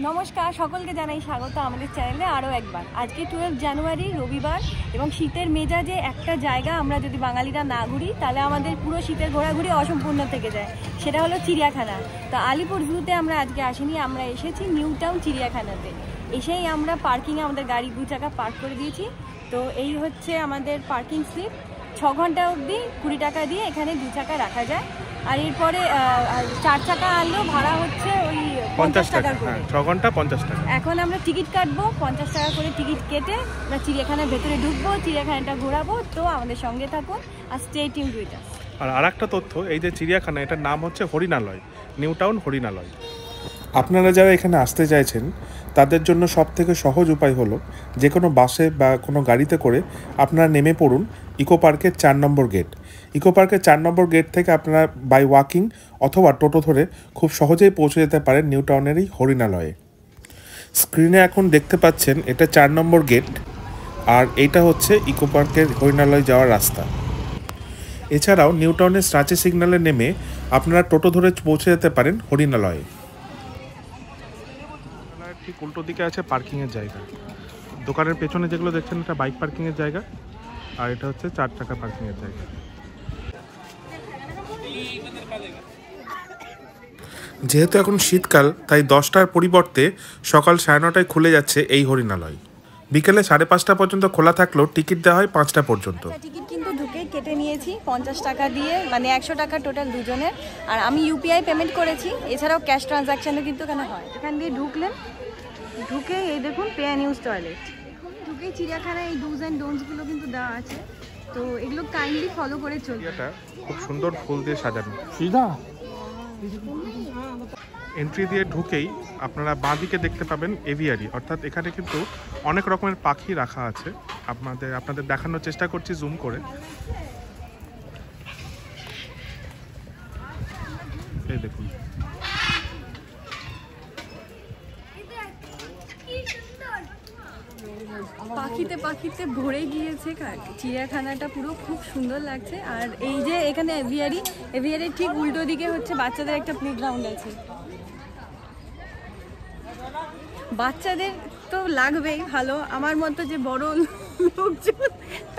নমস্কার, সকলকে জানাই স্বাগত আমাদের চ্যানেলে আরও একবার। আজকে 12 জানুয়ারি রবিবার এবং শীতের মেজাজে একটা জায়গা আমরা যদি বাঙালিরা না ঘুরি তাহলে আমাদের পুরো শীতের ঘোরাঘুরি অসম্পূর্ণ থেকে যায়, সেটা হলো চিড়িয়াখানা। তো আলিপুর জুতে আমরা আজকে আসিনি, আমরা এসেছি নিউ টাউন চিড়িয়াখানাতে। এসেই আমরা পার্কিংয়ে আমাদের গাড়ি 2 চাকা পার্ক করে দিয়েছি। তো এই হচ্ছে আমাদের পার্কিং স্লিপ। 6 ঘন্টা অবধি 20 টাকা দিয়ে এখানে 2 চাকা রাখা যায়। আর এরপরে 4 চাকা আনলেও ভাড়া হচ্ছে ওই 50 টাকা করে। 6 ঘন্টা 50 টাকা। এখন আমরা টিকিট কাটবো, 50 টাকা করে টিকিট কেটে আমরা চিড়িয়াখানার ভেতরে ঢুকবো, চিড়িয়াখানাটা ঘোরাবো। তো আমাদের সঙ্গে থাকুন আর স্টে টিউনড উইথ আস। আর আরেকটা তথ্য, এই যে চিড়িয়াখানা, এটার নাম হচ্ছে হরিণালয়, নিউ টাউন হরিণালয়। আপনারা যারা এখানে আসতে চাইছেন তাদের জন্য সবথেকে সহজ উপায় হলো যে কোনো বাসে বা কোনো গাড়িতে করে আপনারা নেমে পড়ুন ইকো পার্কের 4 নম্বর গেট। ইকো পার্কের 4 নম্বর গেট থেকে আপনারা বাই ওয়াকিং অথবা টোটো ধরে খুব সহজেই পৌঁছে যেতে পারেন নিউ টাউনের এই হরিণালয়ে। স্ক্রিনে এখন দেখতে পাচ্ছেন এটা 4 নম্বর গেট, আর এইটা হচ্ছে ইকো পার্কের হরিণালয় যাওয়ার রাস্তা। এছাড়াও নিউ টাউনের স্ট্রাচে সিগন্যালে নেমে আপনারা টোটো ধরে পৌঁছে যেতে পারেন হরিণালয়ে। ঠিক উল্টো দিকে আছে পার্কিংয়ের জায়গা। দোকানের পেছনে যেগুলো দেখছেন এটা বাইক পার্কিংয়ের জায়গা, আর এটা হচ্ছে 4 চাকা পার্কিংয়ের জায়গা। যেহেতু এখন শীতকাল, তাই 10টার পরিবর্তে সকাল 9:30টায় খুলে যাচ্ছে এই হরিণালয়। বিকেলে 5:30টা পর্যন্ত খোলা থাকলেও টিকিট দেওয়া হয় 5টা পর্যন্ত। টিকিট কিন্তু ঢুকে কেটে নিয়েছি 50 টাকা দিয়ে, মানে 100 টাকা টোটাল দুজনের। আর আমি ইউপিআই পেমেন্ট করেছি, এছাড়াও ক্যাশ ট্রানজাকশানও কিন্তু এখানে হয়। এখান দিয়ে ঢুকলেন, ঢুকে এই দেখুন পে অ্যান্ড ইউজ টয়লেট। ঢুকে চিড়িয়াখানায় এই ডুজ অ্যান্ড ডোন্টসগুলো কিন্তু দেওয়া আছে, তো এগুলো কাইন্ডলি ফলো করে চলবে। এটা খুব সুন্দর ফুল দিয়ে সাজানো। সিধা এন্ট্রি দিয়ে ঢুকেই আপনারা বাঁদিকে দেখতে পাবেন এভিয়ারি, অর্থাৎ এখানে কিন্তু অনেক রকমের পাখি রাখা আছে। আপনাদের দেখানোর চেষ্টা করছি জুম করে। এই দেখুন, পাখিতে পাখিতে ভরে গিয়েছে চিড়িয়াখানাটা, পুরো খুব সুন্দর লাগছে। আর এই যে এখানে এভিয়ারির ঠিক উল্টো দিকে হচ্ছে বাচ্চাদের একটা প্লেগ্রাউন্ড আছে। বাচ্চাদের তো লাগবেই ভালো, আমার মতো যে বড় লোকজন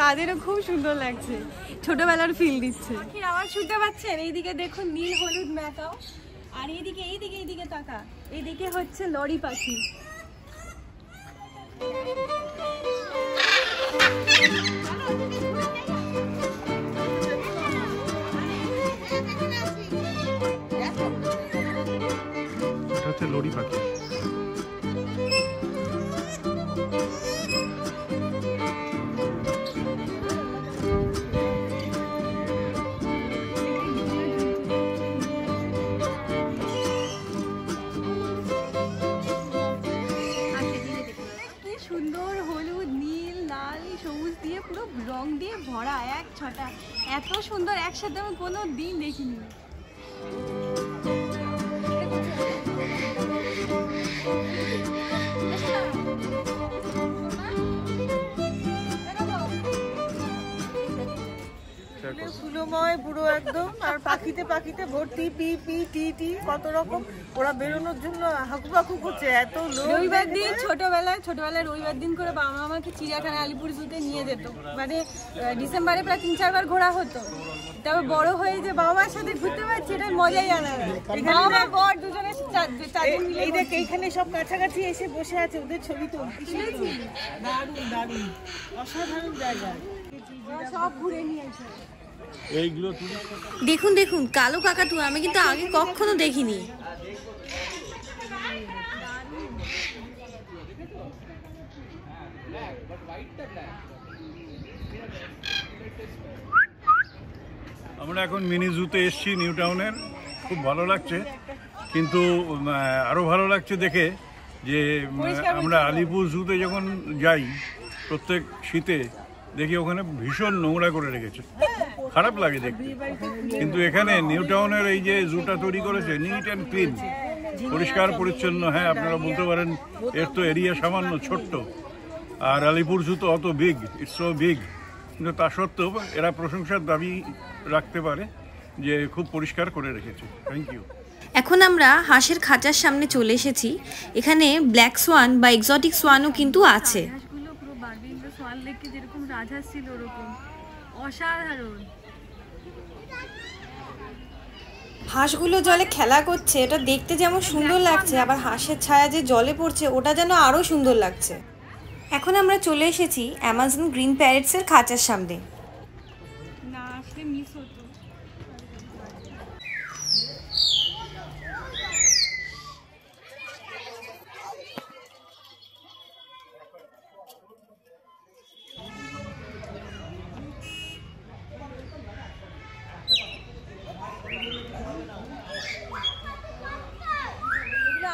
তাদেরও খুব সুন্দর লাগছে, ছোটবেলার ফিল দিচ্ছে। পাখির আওয়াজ শুনতে পাচ্ছেন? এইদিকে দেখুন নীল হলুদ ম্যাকাও, আর এইদিকে তাকা, এইদিকে হচ্ছে লরি পাখি। এটা হচ্ছে লরি পাখি। সুন্দর হলুদ, নীল, লাল, সবুজ দিয়ে পুরো রং দিয়ে ভরা এক ছটা, এত সুন্দর একসাথে আমি কোনো দিন দেখিনি। ফুলময় পুরো একদম, আর পাখিতে পাখিতে ভর্তি, পি পি টি টি কত রকম। ওরা বেরোনোর জন্য হাকুপাকু করছে, এত লোক। রবিবার দিন ছোটবেলায় রবিবার দিন করে বাবা আমাকে চিড়িয়াখানা আলিপুর জুতে নিয়ে যেত, মানে ডিসেম্বরে প্রায় 3-4 বার ঘোরা হতো। তবে বড় হয়ে যে বাবা মার সাথে ঘুরতে পারছি, এটা মজাই আলাদা। বাবা বর দুজনে এই দেখ এইখানে সব কাছাকাছি এসে বসে আছে, ওদের ছবি তুলছি। দারুণ দারুণ অসাধারণ জায়গা, সব ঘুরে নিয়েছে। দেখুন দেখুন কালো কাকাতু, আমি কিন্তু আগে কখনো দেখিনি। আমরা এখন মিনি জুতে এসেছি নিউ টাউনের, খুব ভালো লাগছে। কিন্তু আরও ভালো লাগছে দেখে যে আমরা আলিপুর জুতে যখন যাই প্রত্যেক শীতে, দেখি ওখানে ভীষণ নোংরা করে রেখেছে, খারাপ লাগে দেখতে। কিন্তু এখানে নিউ টাউনের এই যে জুটা তৈরি করেছে, নিট অ্যান্ড ক্লিন, পরিষ্কার পরিচ্ছন্ন। হ্যাঁ, আপনারা বলতে পারেন এর তো এরিয়া সামান্য ছোট্ট, আর আলিপুর জু তো অত বিগ, ইটস সো বিগ, কিন্তু তা সত্ত্বেও এরা প্রশংসার দাবি রাখতে পারে যে খুব পরিষ্কার করে রেখেছে। Thank you. এখন আমরা হাঁসের খাঁচার সামনে চলে এসেছি। এখানে ব্ল্যাক সোয়ান বা এক্সোটিক সোয়ানও কিন্তু আছে। হাঁসগুলো পুরো বারবিন্দ্র সোয়ান লেকে যেরকম রাজহাঁস ছিল ওরকম অসাধারণ। হাঁসগুলো জলে খেলা করছে, এটা দেখতে যেমন সুন্দর লাগছে, আবার হাঁসের ছায়া যে জলে পড়ছে ওটা যেন আরো সুন্দর লাগছে। এখন আমরা চলে এসেছি অ্যামাজন গ্রিন প্যারেটসের খাঁচার সামনে। না আসলে মিস হতো।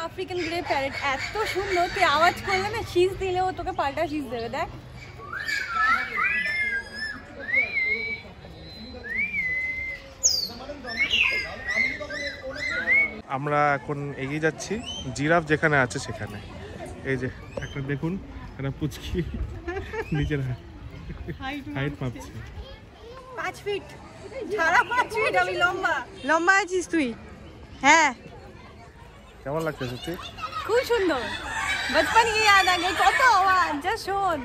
আফ্রিকান গ্রে প্যারেট এত সুন্দর, তুই আওয়াজ করলে না শীষ দিলেও তোকে পাল্টা শীষ দেবে। দেখ আমরা এখন এগিয়ে যাচ্ছি জিরাফ যেখানে আছে সেখানে। এই যে একটা দেখুন, একটা পুচকি নিজের হাইট মাপছে। 5 ফিট, সারা 5 ফিট আমি লম্বা। লম্বা আছিস তুই? হ্যাঁ। কেমন লাগছে সত্যি? খুব সুন্দর, বচপন কি याद आ गई। কত আওয়াজ, যা শোন।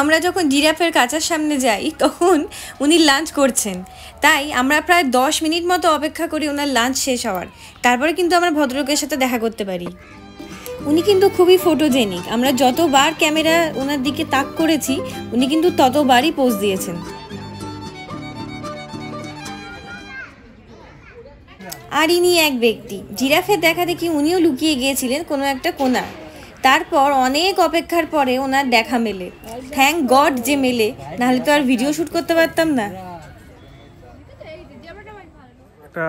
আমরা যখন জিরাফের খাঁচার সামনে যাই তখন উনি লাঞ্চ করছেন, তাই আমরা প্রায় 10 মিনিট মতো অপেক্ষা করি ওনার লাঞ্চ শেষ হওয়ার, তারপরে কিন্তু আমরা ভদ্রলোকের সাথে দেখা করতে পারি। উনি কিন্তু খুবই ফটোজেনিক, আমরা যতবার ক্যামেরা ওনার দিকে তাক করেছি উনি কিন্তু ততবারই পোজ দিয়েছেন। আর ইনি এক ব্যক্তি, জিরাফের দেখা দেখি উনিও লুকিয়ে গিয়েছিলেন কোনো একটা কোণা। তারপর অনেক অপেক্ষার পরে ওনার দেখা মেলে, থ্যাংক গড যে মেলে, নাহলে তো আর ভিডিও শ্যুট করতে পারতাম না। এটা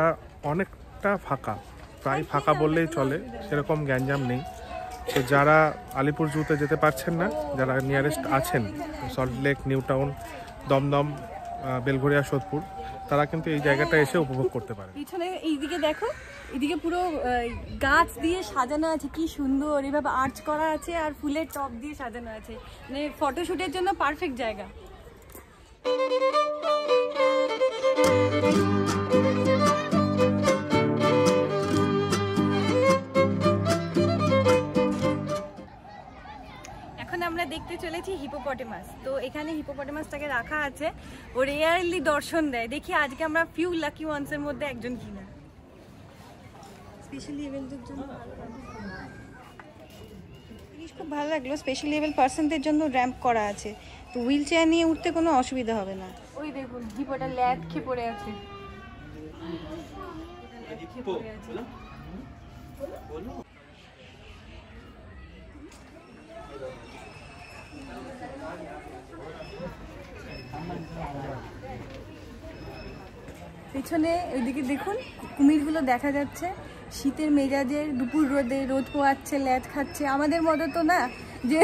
অনেকটা ফাঁকা, প্রায় ফাঁকা বললেই চলে, সেরকম গ্যাঞ্জাম নেই। তো যারা আলিপুর জুতে যেতে পারছেন না, যারা নিয়ারেস্ট আছেন সল্টলেক, নিউ টাউন, দমদম, বেলঘরিয়া, সোদপুর, তারা কিন্তু এই জায়গাটা এসে উপভোগ করতে পারে। পিছনে এইদিকে দেখো, এদিকে পুরো গাছ দিয়ে সাজানো আছে, কি সুন্দর এভাবে আর্চ করা আছে, আর ফুলের টপ দিয়ে সাজানো আছে, মানে ফটোশুটের জন্য পারফেক্ট জায়গা। এখন আমরা দেখতে চলেছি হিপোপটেমাস। তো এখানে হিপোপটেমাসটাকে রাখা আছে, ও রেয়ারলি দর্শন দেয়। দেখি আজকে আমরা ফিউ লাকি ওয়ান্সের মধ্যে একজন কিনা। স্পেশালি ইভেন্টের জন্য জিনিস খুব ভালো লাগলো, স্পেশালি এবেল পার্সনদের জন্য র্যাম্প করা আছে, তো হুইল চেয়ার নিয়ে উঠতে কোনো অসুবিধা হবে না। ওই দেখুন হিপোটা ল্যাদ খেয়ে পড়ে আছে। পিছনে ওইদিকে দেখুন কুমিরগুলো দেখা যাচ্ছে, শীতের মেজাজের দুপুর রোদে রোদ পোয়াচ্ছে, ল্যাদ খাচ্ছে। আমাদের মতো তো না যে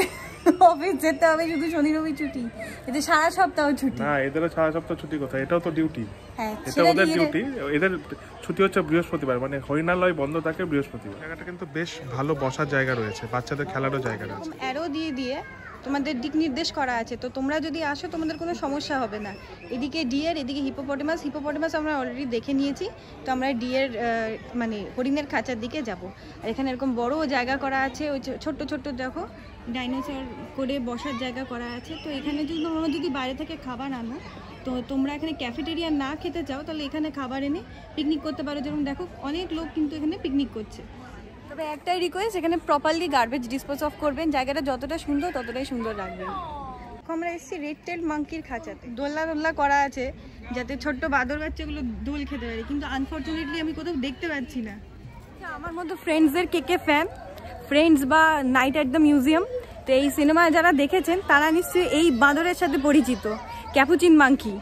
অফিস যেতে হবে শুধু শনি রবি ছুটি, এদের সারা সপ্তাহ ছুটি না। এদেরও সারা সপ্তাহ ছুটি কোথায়, এটাও তো ডিউটি। হ্যাঁ, এটা ওদের ডিউটি। এদের ছুটি হচ্ছে বৃহস্পতিবার, মানে হরিণালয় বন্ধ থাকে বৃহস্পতিবার। জায়গাটা কিন্তু বেশ ভালো বসার জায়গা রয়েছে, বাচ্চাদের খেলারও জায়গা রয়েছে। অ্যারো দিয়ে দিয়ে তোমাদের দিক নির্দেশ করা আছে, তো তোমরা যদি আসো তোমাদের কোনো সমস্যা হবে না। এদিকে ডিয়ার, এদিকে হিপোপটেমাস। হিপোপটেমাস আমরা অলরেডি দেখে নিয়েছি, তো আমরা ডিয়ার মানে হরিণের খাঁচার দিকে যাব। আর এখানে এরকম বড় জায়গা করা আছে, ওই ছোট্ট ছোট্ট দেখো ডাইনোসর করে বসার জায়গা করা আছে। তো এখানে যদি তোমরা যদি বাইরে থেকে খাবার আনো, তো তোমরা এখানে ক্যাফেটেরিয়া না খেতে চাও, তাহলে এখানে খাবার এনে পিকনিক করতে পারো। যেরকম দেখো অনেক লোক কিন্তু এখানে পিকনিক করছে। তবে একটাই রিকোয়েস্ট, এখানে প্রপারলি গার্বেজ ডিসপোজ অফ করবেন, জায়গাটা যতটা সুন্দর ততটাই সুন্দর রাখবেন। আমরা এসেছি রেড টেল মাঙ্কির খাঁচাতে, দোলনা করা আছে যাতে ছোট্ট বাদর বাচ্চাগুলো দোল খেতে পারে, কিন্তু আনফর্চুনেটলি আমি কোথাও দেখতে পাচ্ছি না। আমার মতো ফ্রেন্ডসদের কে ফ্যান, ফ্রেন্ডস বা নাইট অ্যাট দ্য মিউজিয়াম, তো এই সিনেমা যারা দেখেছেন তারা নিশ্চয়ই এই বাঁদরের সাথে পরিচিত, ক্যাপুচিন মাঙ্কি,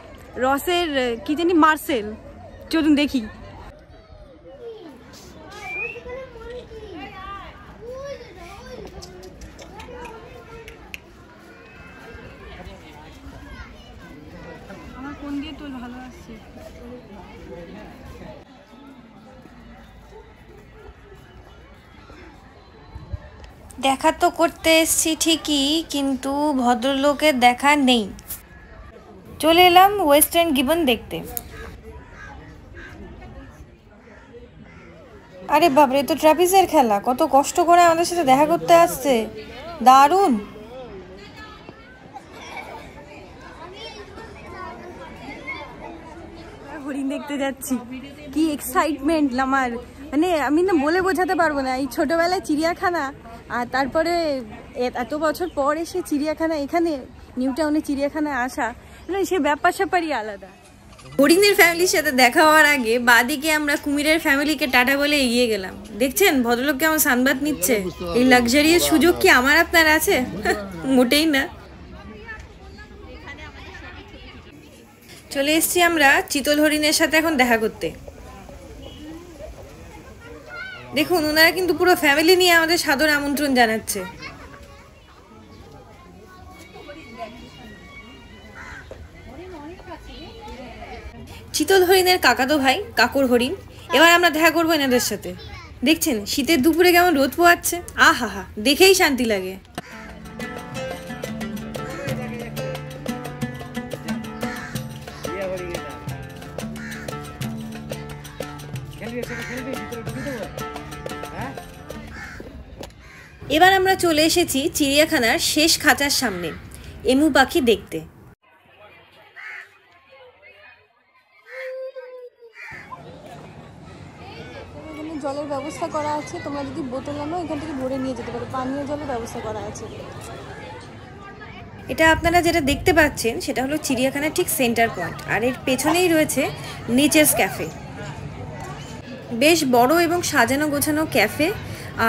রসের কি জানি মার্সেল। চলুন দেখি। দেখা তো করতে এসেছি ঠিকই, কিন্তু ভদ্রলোকের দেখা নেই। চলে এলাম ওয়েস্টার্ন গিবন দেখতে। আরে বাবরে, তো ট্রাপিজের খেলা, কত কষ্ট করে আমাদের সাথে দেখা করতে আসছে, দারুণ। হরিণ দেখতে যাচ্ছি, কি এক্সাইটমেন্ট আমার, মানে আমি না বলে বোঝাতে পারবো না। এই ছোটবেলায় চিড়িয়াখানা, আর তারপরে এত বছর পর এসে চিড়িয়াখানা, এখানে নিউ টাউনে চিড়িয়াখানায় আসা, সে ব্যাপার স্যাপারই আলাদা। হরিণের ফ্যামিলির সাথে দেখা হওয়ার আগে বাদিকে আমরা কুমিরের ফ্যামিলিকে টাটা বলে এগিয়ে গেলাম। দেখছেন ভদ্রলোক কেমন সানবাদ নিচ্ছে। এই লাক্সারির সুযোগ কি আমার আপনার আছে? মোটেই না। চলে এসেছি আমরা চিতল হরিণের সাথে এখন দেখা করতে। দেখুন, ওনারা কিন্তু পুরো ফ্যামিলি নিয়ে আমাদের সাদর আমন্ত্রণ জানাচ্ছে। চিতল হরিণের কাকাতো ভাই কাকুর হরিণ। এবার আমরা দেখা করবো এনাদের সাথে। দেখছেন শীতের দুপুরে কেমন রোদ পোয়াচ্ছে, আহা হা, দেখেই শান্তি লাগে। এবার আমরা চলে এসেছি চিড়িয়াখানার শেষ খাঁচার সামনে, এমু পাখি দেখতে। জলের ব্যবস্থা করা আছে, তোমরা যদি বোতল আনো এখান থেকে ভরে নিয়ে যেতে পারো, পানীয় জলের ব্যবস্থা করা আছে। এটা আপনারা যেটা দেখতে পাচ্ছেন সেটা হলো চিড়িয়াখানার ঠিক সেন্টার পয়েন্ট, আর এর পেছনেই রয়েছে নেচার্স ক্যাফে। বেশ বড় এবং সাজানো গোছানো ক্যাফে,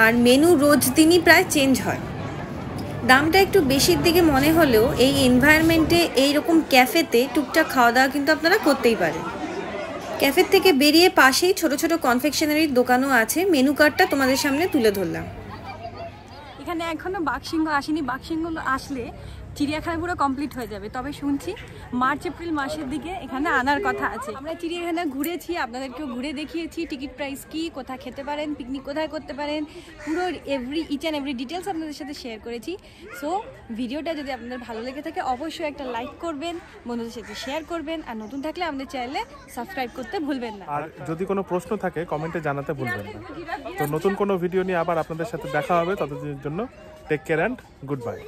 আর মেনু রোজ দিনই প্রায় চেঞ্জ হয়। দামটা একটু বেশির দিকে মনে হলেও এই এনভায়রনমেন্টে এইরকম ক্যাফেতে টুকটাক খাওয়া দাওয়া কিন্তু আপনারা করতেই পারেন। ক্যাফের থেকে বেরিয়ে পাশেই ছোট ছোট কনফেকশনারির দোকানও আছে। মেনু কার্ডটা তোমাদের সামনে তুলে ধরলাম। এখানে এখনো বাঘসিংহ আসেনি, বাঘসিংহ আসলে চিড়িয়াখানা পুরো কমপ্লিট হয়ে যাবে। তবে শুনছি মার্চ এপ্রিল মাসের দিকে এখানে আনার কথা আছে। আমরা চিড়িয়াখানা ঘুরেছি, আপনাদেরকেও ঘুরে দেখিয়েছি টিকিট প্রাইস কি, কোথায় খেতে পারেন, পিকনিক কোথায় করতে পারেন, পুরো ইচ অ্যান্ড এভরি ডিটেলস আপনাদের সাথে শেয়ার করেছি। সো ভিডিওটা যদি আপনাদের ভালো লেগে থাকে অবশ্যই একটা লাইক করবেন, বন্ধুদের সাথে শেয়ার করবেন, আর নতুন থাকলে আমাদের চ্যানেলে সাবস্ক্রাইব করতে ভুলবেন না। আর যদি কোনো প্রশ্ন থাকে কমেন্টে জানাতে ভুলবেন না। তো নতুন কোনো ভিডিও নিয়ে আবার আপনাদের সাথে দেখা হবে, ততদিনের জন্য take care and good by.